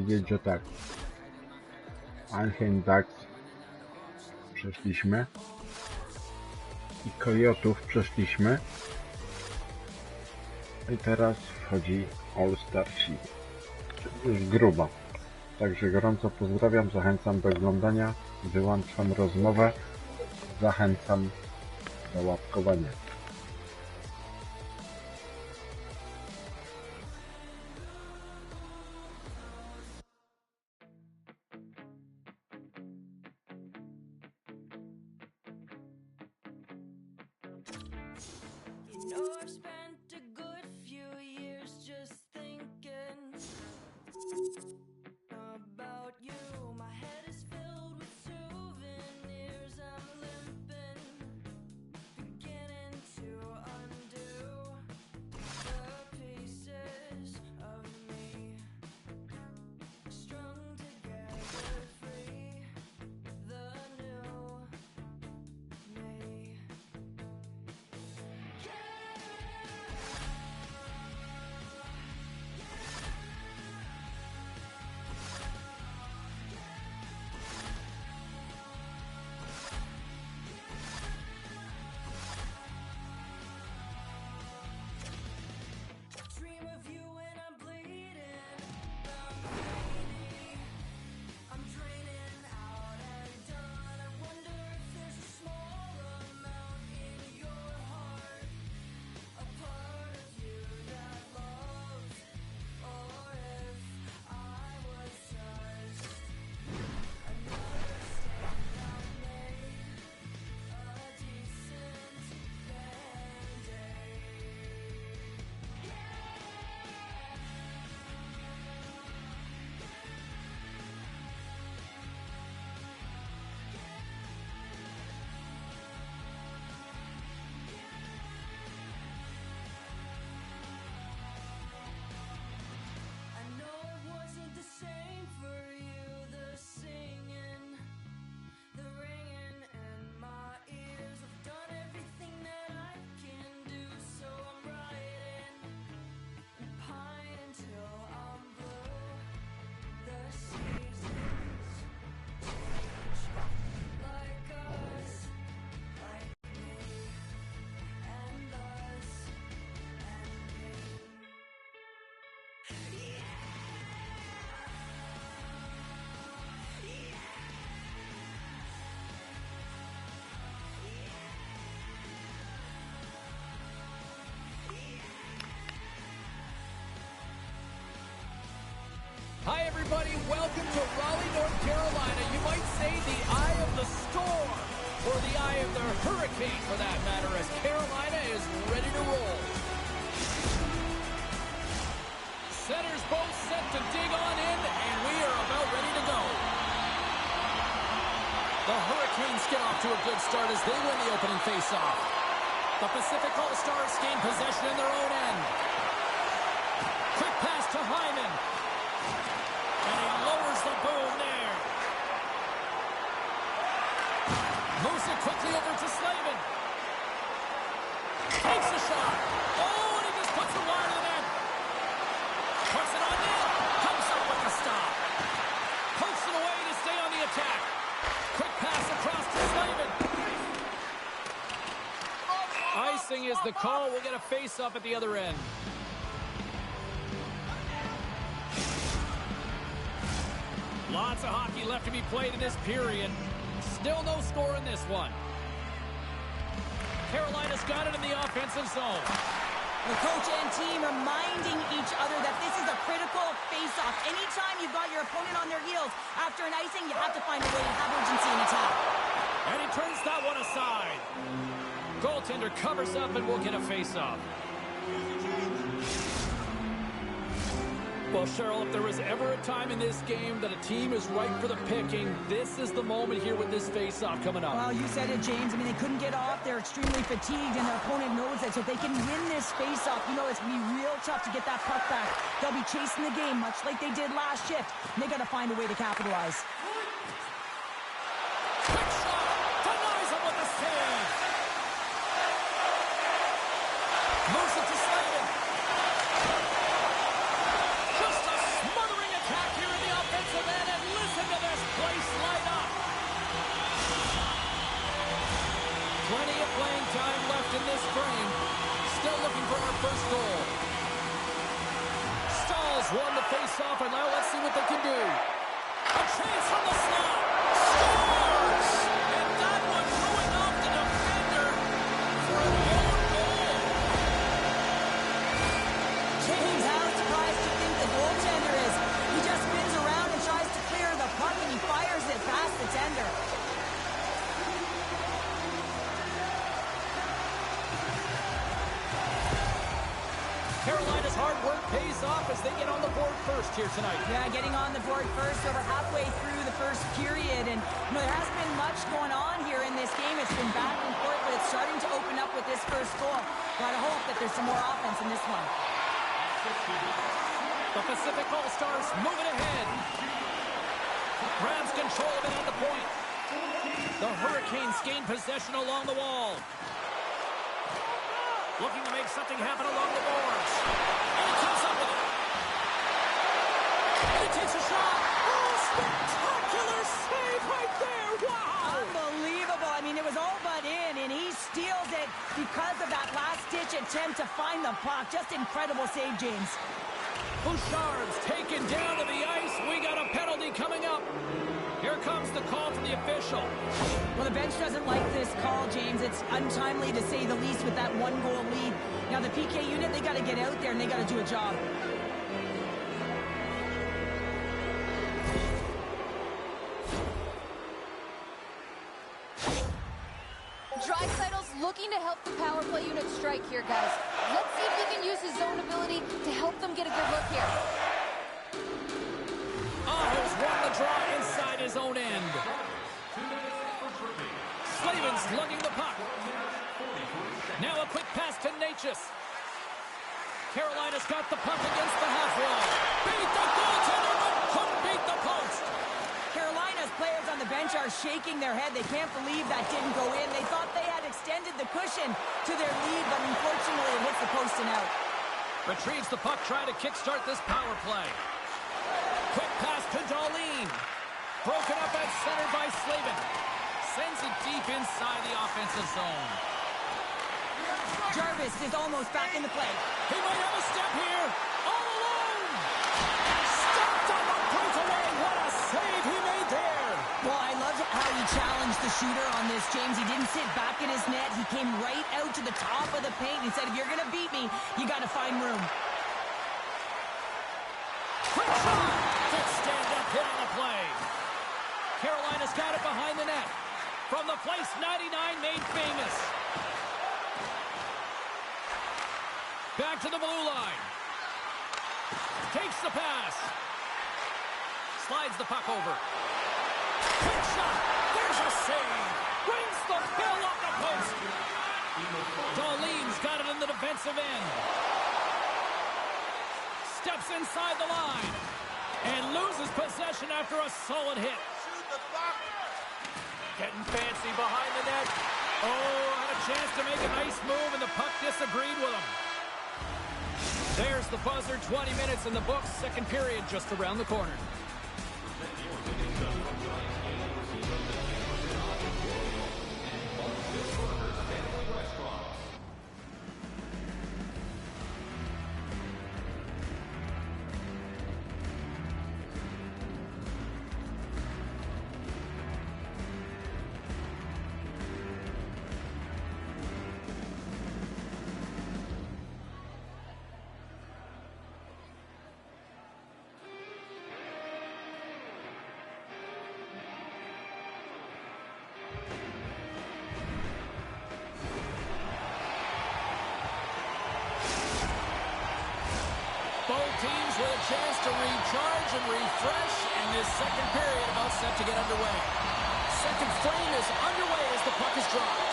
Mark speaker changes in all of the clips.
Speaker 1: powiedzieć, że tak. Dax przeszliśmy. I Kojotów przeszliśmy. I teraz wchodzi All Star Shield. Już grubo. Także gorąco pozdrawiam, zachęcam do oglądania, wyłączam rozmowę, zachęcam do łapkowania.
Speaker 2: Hi everybody, welcome to Raleigh, North Carolina. You might say the eye of the storm, or the eye of the hurricane for that matter, as Carolina is ready to roll. Centers both set to dig on in, and we are about ready to go. The Hurricanes get off to a good start as they win the opening faceoff. The Pacific All-Stars gain possession in their own end. Quick pass to Hyman. And he lowers the boom there. Moves it quickly over to Slavin. Takes a shot. Oh, and he just puts it wide of the net. Puts it on net. Comes up with the stop. Pokes it away to stay on the attack. Quick pass across to Slavin. Icing is the call. We'll get a face-up at the other end. Lots of hockey left to be played in this period. Still no score in this one. Carolina's got it in the offensive zone.
Speaker 3: The coach and team reminding each other that this is a critical face-off. Anytime you've got your opponent on their heels after an icing, you have to find a way to have urgency in attack.
Speaker 2: And he turns that one aside. Goaltender covers up and we'll get a face-off. Well, Cheryl, if there was ever a time in this game that a team is ripe for the picking, this is the moment here with this face-off coming up.
Speaker 3: Well, you said it, James. I mean, they couldn't get off. They're extremely fatigued, and their opponent knows that. So if they can win this face-off, you know it's going to be real tough to get that puck back. They'll be chasing the game, much like they did last shift. And they got to find a way to capitalize.
Speaker 2: Quick shot! Denies him with the save! Moves it to Slavin. Just a smothering attack here in the offensive Plenty of playing time left in this frame. Still looking for our first goal. Stalls won the face-off, and now let's see what they can do. A chance from the slot. Scores! And that one throwing off the defender for an own goal.
Speaker 3: James, how surprised do you think the goaltender is? He just spins around and tries to clear the puck, and he fires it past the tender.
Speaker 2: Carolina's hard work pays off as they get on the board first here tonight.
Speaker 3: Yeah, getting on the board first over halfway through the first period. And, you know, there hasn't been much going on here in this game. It's been back and forth, but it's starting to open up with this first goal. Gotta hope that there's some more offense in this one.
Speaker 2: The Pacific All-Stars moving ahead. Grabs control of it at the point. The Hurricanes gain possession along the wall. Looking to make something happen along the boards. And he comes up with it. And he takes a shot. Oh, spectacular save right there. Wow.
Speaker 3: Unbelievable. I mean, it was all but in, and he steals it because of that last-ditch attempt to find the puck. Just incredible save, James.
Speaker 2: Bouchard's taken down to the ice. We got a penalty coming up. Here comes the call from the official.
Speaker 3: Well, the bench doesn't like this call, James. It's untimely to say the least with that one-goal lead. Now, the PK unit, they got to get out there and they got to do a job.
Speaker 4: Dreisaitl's looking to help the power play unit strike here, guys. Let's see if he can use his zone ability to help them get a good look here.
Speaker 2: Aho's won the draw inside his own end. Slavin's lugging the puck. Now a quick pass to Natchez. Carolina's got the puck against the half wall. Beat the goaltender, but couldn't beat the post.
Speaker 3: Carolina's players on the bench are shaking their head. They can't believe that didn't go in. They thought they had extended the cushion to their lead, but unfortunately it hits the post and out.
Speaker 2: Retrieves the puck, trying to kickstart this power play. Quick pass to Darlene. Broken up at center by Slavin. Sends it deep inside the offensive zone.
Speaker 3: Jarvis is almost back in the play.
Speaker 2: He might have a step here. All alone. Stepped on the breakaway. What a save he made there.
Speaker 3: Well, I love how he challenged the shooter on this, James. He didn't sit back in his net. He came right out to the top of the paint. He said, if you're going to beat me, you got to find room.
Speaker 2: Quick shot. Good stand-up hit on the play. Carolina's got it behind the net. From the place 99 made famous. Back to the blue line. Takes the pass. Slides the puck over. Quick shot. There's a save. Brings the bill up the post. Darlene's got it in the defensive end. Steps inside the line. And loses possession after a solid hit.
Speaker 5: Shoot the puck.
Speaker 2: Getting fancy behind the net. Oh, had a chance to make a nice move, and the puck disagreed with him. There's the buzzer. 20 minutes in the books. Second period just around the corner. Both teams with a chance to recharge and refresh, and this second period about set to get underway. Second frame is underway as the puck is dropped.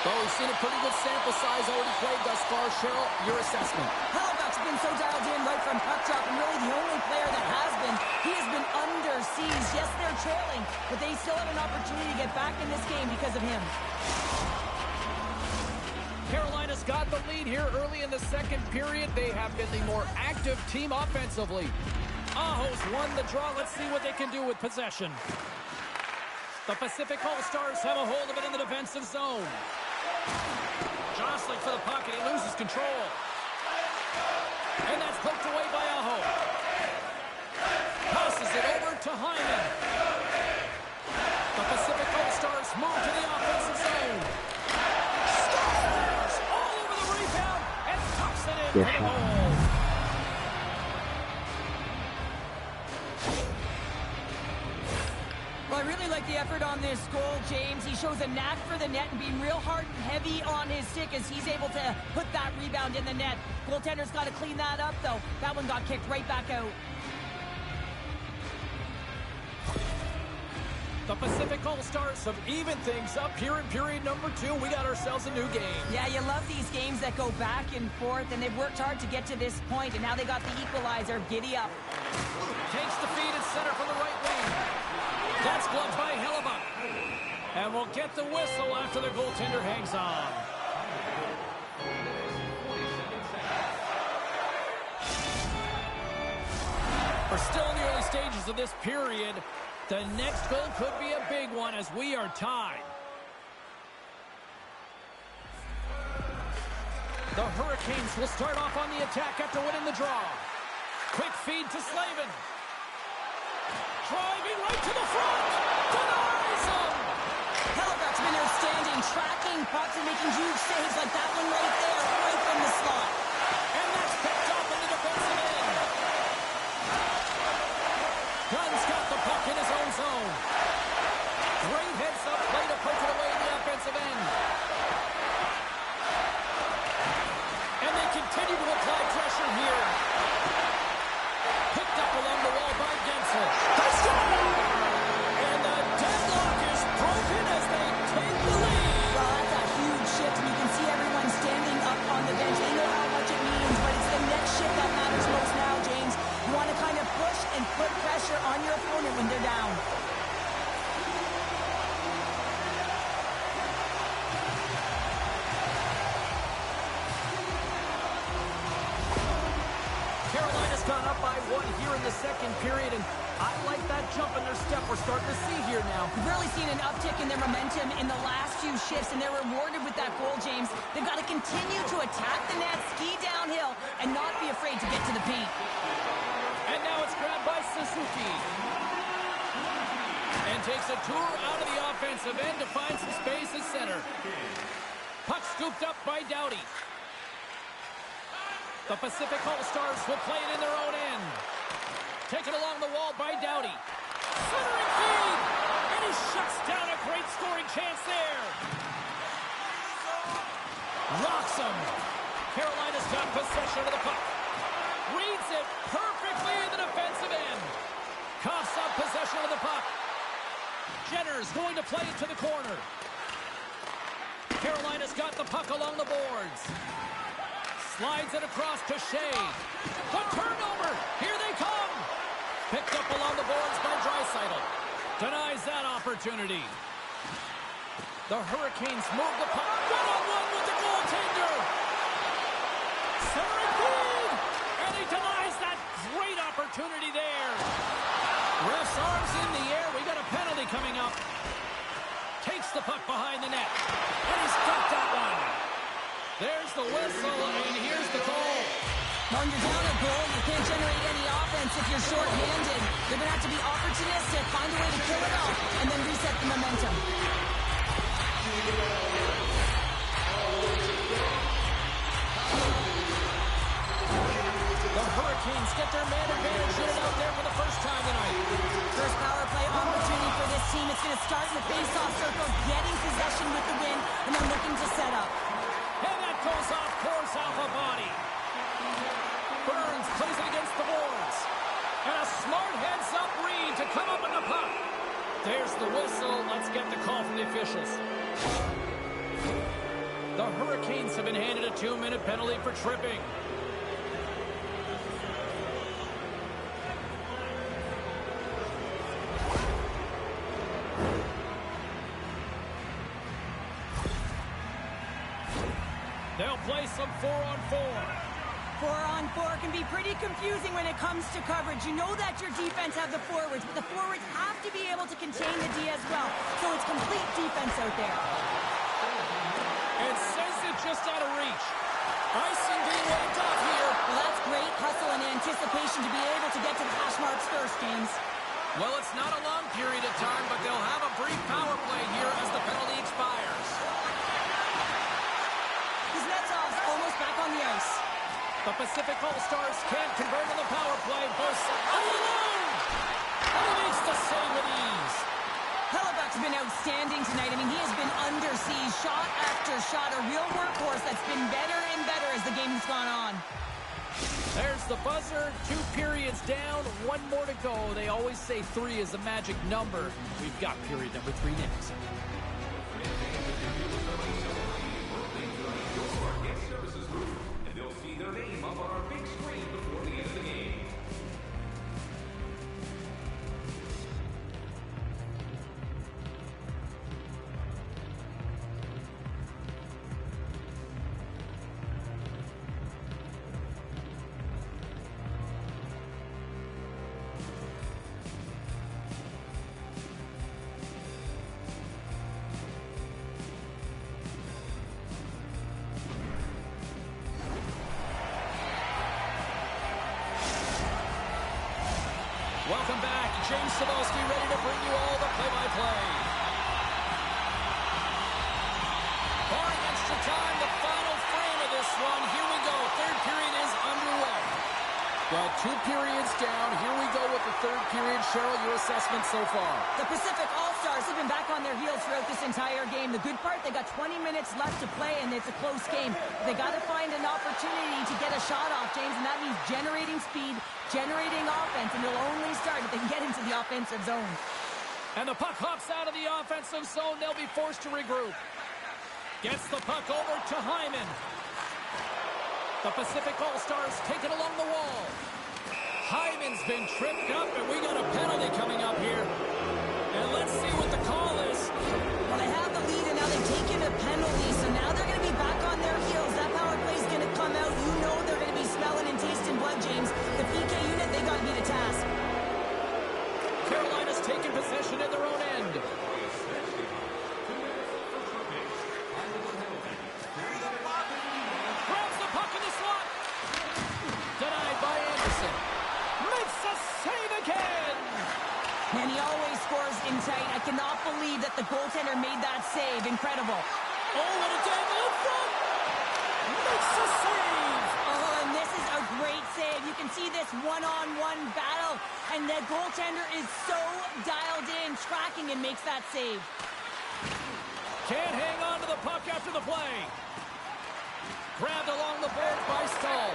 Speaker 2: Well, we've seen a pretty good sample size already played thus far. Cheryl, your assessment.
Speaker 3: Halifax has been so dialed in right from puck drop, and really the only player that has been. He has been under siege. Yes, they're trailing, but they still have an opportunity to get back in this game because of him.
Speaker 2: Carolina's got the lead here early in the second period. They have been the more active team offensively. Aho's won the draw. Let's see what they can do with possession. The Pacific All-Stars have a hold of it in the defensive zone. Jostling for the puck, and he loses control. And that's poked away by Aho. Passes it over to Hyman. The Pacific All-Stars move to the offensive zone. Stars all over the rebound and tucks it in for the goal.
Speaker 3: Well, I really like the effort on this goal, James. He shows a knack for the net and being real hard and heavy on his stick as he's able to put that rebound in the net. Goaltender's got to clean that up, though. That one got kicked right back out.
Speaker 2: The Pacific All-Stars have evened things up here in period number 2. We got ourselves a new game.
Speaker 3: Yeah, you love these games that go back and forth, and they've worked hard to get to this point, and now they got the equalizer. Giddy up.
Speaker 2: Takes the feed and center from the right wing. That's gloved by Hellebuck. And we'll get the whistle after the goaltender hangs on. We're still in the early stages of this period. The next goal could be a big one as we are tied. The Hurricanes will start off on the attack after winning the draw. Quick feed to Slavin. Driving right to the front. Denies him.
Speaker 3: Hellebuck's been outstanding, tracking pucks and making huge saves like that one right there, right from the slot.
Speaker 2: And that's picked up in the defensive end. Gunn's got the puck in his own zone. Great heads-up play to poke it away in the offensive end. And they continue to apply pressure here. Picked up along the wall by Gensel. They score! And the deadlock is broken as they take the lead.
Speaker 3: Well, that's a huge shift, and you can see everyone standing up on the bench. They know how much it means, but it's the next shift that matters most now, James. You want to kind of push and put pressure on your opponent when they're down.
Speaker 2: Carolina's gone up by 1 here in the second period, and I like that jump in their step we're starting to see here now.
Speaker 3: We've really seen an uptick in their momentum in the last few shifts, and they're rewarded with that goal, James. They've got to continue to attack the net, ski downhill, and not be afraid to get to the paint.
Speaker 2: And now it's grabbed by Suzuki. And takes a tour out of the offensive end to find some space at center. Puck scooped up by Doughty. The Pacific All-Stars will play it in their own end. Taken along the wall by Doughty. Centering feed! And he shuts down a great scoring chance there. Rocks him. Carolina's got possession of the puck. Reads it perfectly in the defensive end. Coughs up possession of the puck. Jenner's going to play it to the corner. Carolina's got the puck along the boards. Slides it across to Shea. The turnover. Here they come. Picked up along the boards by Draisaitl. Denies that opportunity. The Hurricanes move the puck. One-on-one with the goaltender. Centering feed. And he denies that great opportunity there. Ref's arms in the air. We got a penalty coming up. Takes the puck behind the net. And he's got that one. There's the whistle, and here's the goal.
Speaker 3: When you're down a goal, you can't generate any offense if you're short-handed. You're going to have to be opportunistic, find a way to kill it off, and then reset the momentum.
Speaker 2: The Hurricanes get their man advantage unit out there for the first time tonight.
Speaker 3: First power play opportunity for this team. It's going to start in the face-off circle, getting possession with the win, and then looking to set up.
Speaker 2: And that goes off, pours off a body. Burns plays it against the boards. And a smart heads-up read to come up in the puck. There's the whistle. Let's get the call from the officials. The Hurricanes have been handed a 2-minute penalty for tripping. They'll play some 4-on-4.
Speaker 3: 4-on-4 can be pretty confusing when it comes to coverage. You know that your defense have the forwards, but the forwards have to be able to contain the D as well. So it's complete defense out there.
Speaker 2: and sends it just out of reach. Icing being waved off here.
Speaker 3: Well, that's great hustle and anticipation to be able to get to the hash marks first, James.
Speaker 2: Well, it's not a long period of time, but they'll have a brief power play here as the penalty expires.
Speaker 3: Kuznetsov's almost back on the ice.
Speaker 2: The Pacific All-Stars can't convert on the power play. Alone! And he makes the save with ease.
Speaker 3: Hellebuck's been outstanding tonight. I mean, he has been under siege, shot after shot, a real workhorse that's been better and better as the game has gone on.
Speaker 2: There's the buzzer. 2 periods down, 1 more to go. They always say 3 is the magic number. We've got period number 3 next.
Speaker 5: And they'll see their name up on our big screen before the end of the game.
Speaker 2: Welcome back. James Cebulski ready to bring you all the play-by-play. Barring extra time, the final frame of this one. Here we go. Third period is underway. Well, 2 periods down. Here we go with the third period. Cheryl, your assessment so far?
Speaker 3: The Pacific All-Stars have been back on their heels throughout this entire game. The good part, they got 20 minutes left to play, and it's a close game. They got to find an opportunity to get a shot off, James, and that means generating speed, generating offense, and they'll only start if they can get into the offensive zone.
Speaker 2: And the puck hops out of the offensive zone. They'll be forced to regroup. Gets the puck over to Hyman. The Pacific All-Stars take it along the wall. Hyman's been tripped up, and we got a penalty coming up here. And let's see what the call is.
Speaker 3: Well, they have the lead, and now they've taken a penalty, so now they're going to be back on their heels. That power play's going to come out. You know they're going to be smelling and tasting blood, James. The PK unit, they got to be the task.
Speaker 2: Carolina's taken possession at their own end. Grabs the puck in the slot. Denied by Anderson. Makes a save again.
Speaker 3: And he always scores in tight. I cannot believe that the goaltender made that save. Incredible.
Speaker 2: Oh, what a dangle in front. Makes a save.
Speaker 3: Oh, and this is a great save. You can see this one-on-one battle, and the goaltender is so dialed in, tracking, and makes that save.
Speaker 2: Can't hang on to the puck after the play. Grabbed along the boards by Stahl.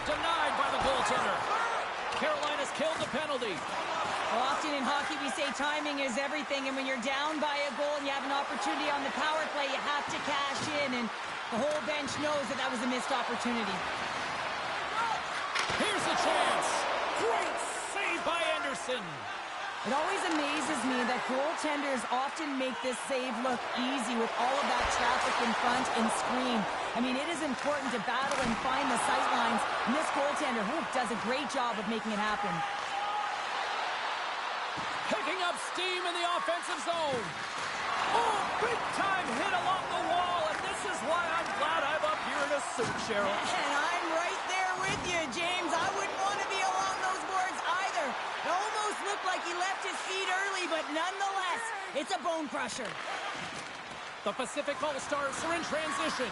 Speaker 2: Denied by the goaltender. Carolina's killed the penalty.
Speaker 3: Well, often in hockey we say timing is everything, and when you're down by a goal and you have an opportunity on the power play, you have to cash in, and the whole bench knows that that was a missed opportunity.
Speaker 2: Here's the chance. Great save by Anderson.
Speaker 3: It always amazes me that goaltenders often make this save look easy with all of that traffic in front and screen. I mean, it is important to battle and find the sight lines, and this goaltender does a great job of making it happen.
Speaker 2: Picking up steam in the offensive zone. Oh, big time hit along the wall, and this is why I'm glad I'm up here in a suit, Cheryl.
Speaker 3: And I'm right there with you, James. I wouldn't want to be along those boards either. It almost looked like he left his feet early, but nonetheless, it's a bone crusher.
Speaker 2: The Pacific All-Stars are in transition.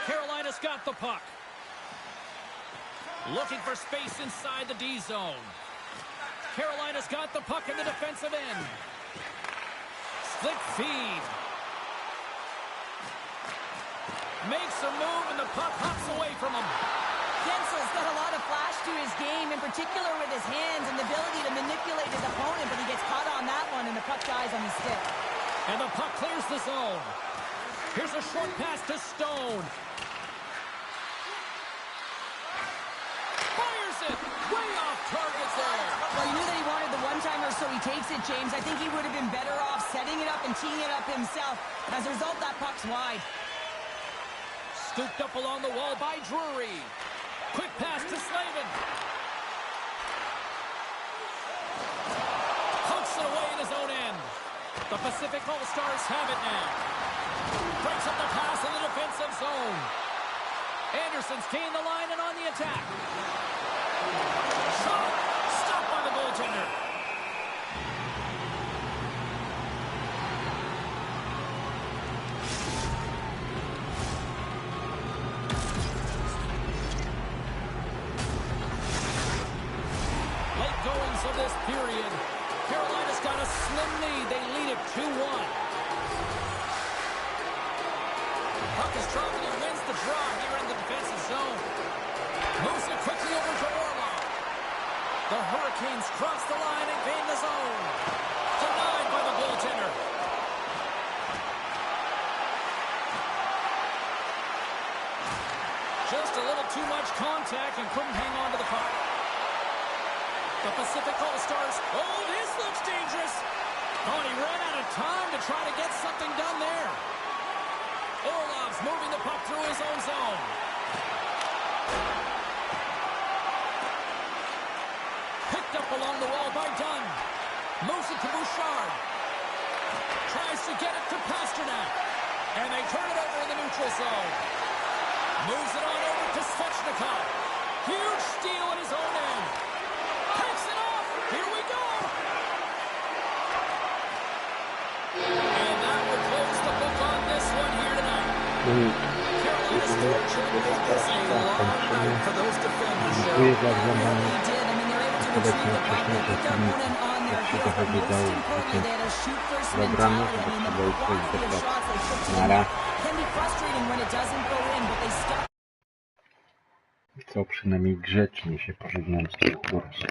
Speaker 2: Carolina's got the puck. Looking for space inside the D zone. Carolina's got the puck in the defensive end. Slick feed. Makes a move, and the puck hops away from him.
Speaker 3: Gensel's got a lot of flash to his game, in particular with his hands and the ability to manipulate his opponent, but he gets caught on that one, and the puck dies on his stick.
Speaker 2: And the puck clears the zone. Here's a short pass to Stone. Fires it. Way off target there.
Speaker 3: Well, he knew that he wanted the one-timer, so he takes it, James. I think he would have been better off setting it up and teeing it up himself. As a result, that puck's wide.
Speaker 2: Scooped up along the wall by Drury. Quick pass to Slavin. Pokes it away in his own end. The Pacific All-Stars have it now. Breaks up the pass in the defensive zone. Anderson's gained the line and on the attack. Shot! Stopped by the goaltender. Late goings of this period. Carolina's got a slim lead. They lead it 2-1. Puck is dropped and he wins the draw here in the defensive zone. Moves it quickly over to Orlov. The Hurricanes cross the line and gain the zone. Denied by the goaltender. Just a little too much contact and couldn't hang on to the puck. The Pacific All-Stars. Oh, this looks dangerous. Oh, he ran out of time to try to get something done there. Orlov's moving the puck through his own zone. Picked up along the wall by Dunn. Moves it to Bouchard. Tries to get it to Pasternak. And they turn it over in the neutral zone. Moves it on over to Svechnikov. Huge steal at his own end. Takes it off. Here we go. And that will close the book on this one here tonight. Carolina's fortune made this a long night for those defenders.
Speaker 1: Dziękuję za oglądanie.
Speaker 3: They did. I mean, they're able to
Speaker 1: Obecnie
Speaker 3: retrieve the puck,
Speaker 1: wcześniej
Speaker 3: put their opponent on their
Speaker 1: jak się
Speaker 3: heels, but
Speaker 1: dochodzi do
Speaker 3: most importantly, they had a shoot first
Speaker 1: programu,
Speaker 3: mentality. I mean,
Speaker 1: żeby
Speaker 3: the
Speaker 1: trzeba
Speaker 3: quantity of shots they put to the
Speaker 1: Nara.
Speaker 3: net can be frustrating when it doesn't go in, but they stuck.
Speaker 1: Co przynajmniej grzecznie się pożegnałem z tym kursem.